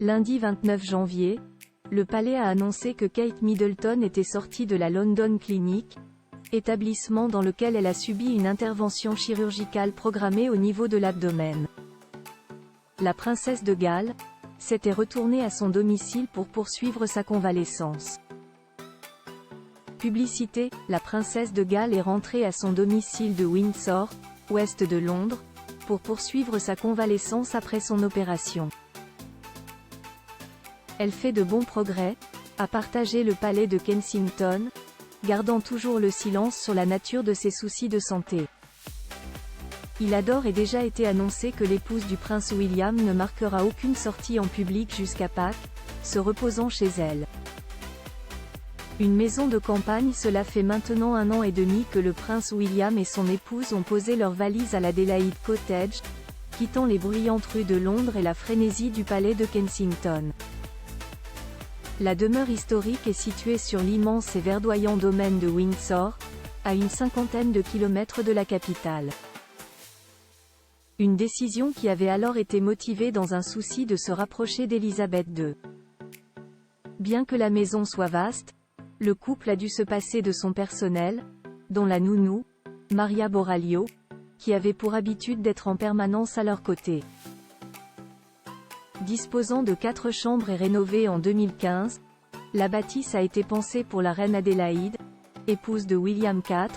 Lundi 29 janvier, le palais a annoncé que Kate Middleton était sortie de la London Clinic, établissement dans lequel elle a subi une intervention chirurgicale programmée au niveau de l'abdomen. La princesse de Galles s'était retournée à son domicile pour poursuivre sa convalescence. Publicité, la princesse de Galles est rentrée à son domicile de Windsor, ouest de Londres, pour poursuivre sa convalescence après son opération. Elle fait de bons progrès, a partagé le palais de Kensington, gardant toujours le silence sur la nature de ses soucis de santé. Il a d'ores et déjà été annoncé que l'épouse du prince William ne marquera aucune sortie en public jusqu'à Pâques, se reposant chez elle. Une maison de campagne. Cela fait maintenant 1 an et demi que le prince William et son épouse ont posé leurs valises à l'Adelaide Cottage, quittant les bruyantes rues de Londres et la frénésie du palais de Kensington. La demeure historique est située sur l'immense et verdoyant domaine de Windsor, à une 50aine de kilomètres de la capitale. Une décision qui avait alors été motivée dans un souci de se rapprocher d'Élisabeth II. Bien que la maison soit vaste, le couple a dû se passer de son personnel, dont la nounou, Maria Boraglio, qui avait pour habitude d'être en permanence à leur côté. Disposant de 4 chambres et rénovée en 2015, la bâtisse a été pensée pour la reine Adélaïde, épouse de William IV,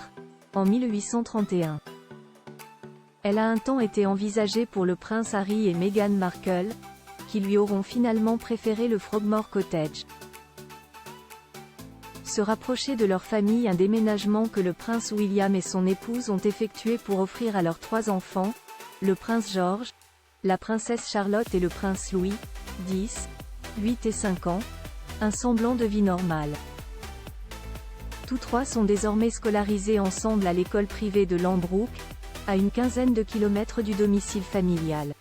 en 1831. Elle a un temps été envisagée pour le prince Harry et Meghan Markle, qui lui auront finalement préféré le Frogmore Cottage. Se rapprocher de leur famille. Un déménagement que le prince William et son épouse ont effectué pour offrir à leurs 3 enfants, le prince George, la princesse Charlotte et le prince Louis, 10, 8 et 5 ans, un semblant de vie normale. Tous 3 sont désormais scolarisés ensemble à l'école privée de Lambrook, à une 15aine de kilomètres du domicile familial.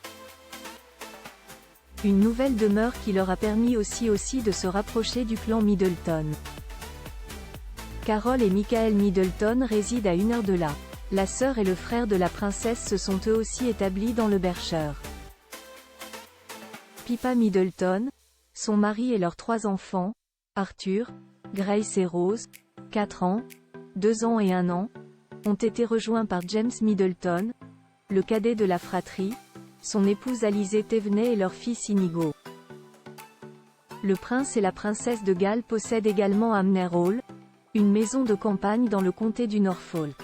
Une nouvelle demeure qui leur a permis aussi de se rapprocher du clan Middleton. Carol et Michael Middleton résident à 1 heure de là. La sœur et le frère de la princesse se sont eux aussi établis dans le Berkshire. Pippa Middleton, son mari et leurs 3 enfants, Arthur, Grace et Rose, 4 ans, 2 ans et 1 an, ont été rejoints par James Middleton, le cadet de la fratrie, son épouse Alizée Thévenet et leur fils Inigo. Le prince et la princesse de Galles possèdent également Hamner Hall, une maison de campagne dans le comté du Norfolk.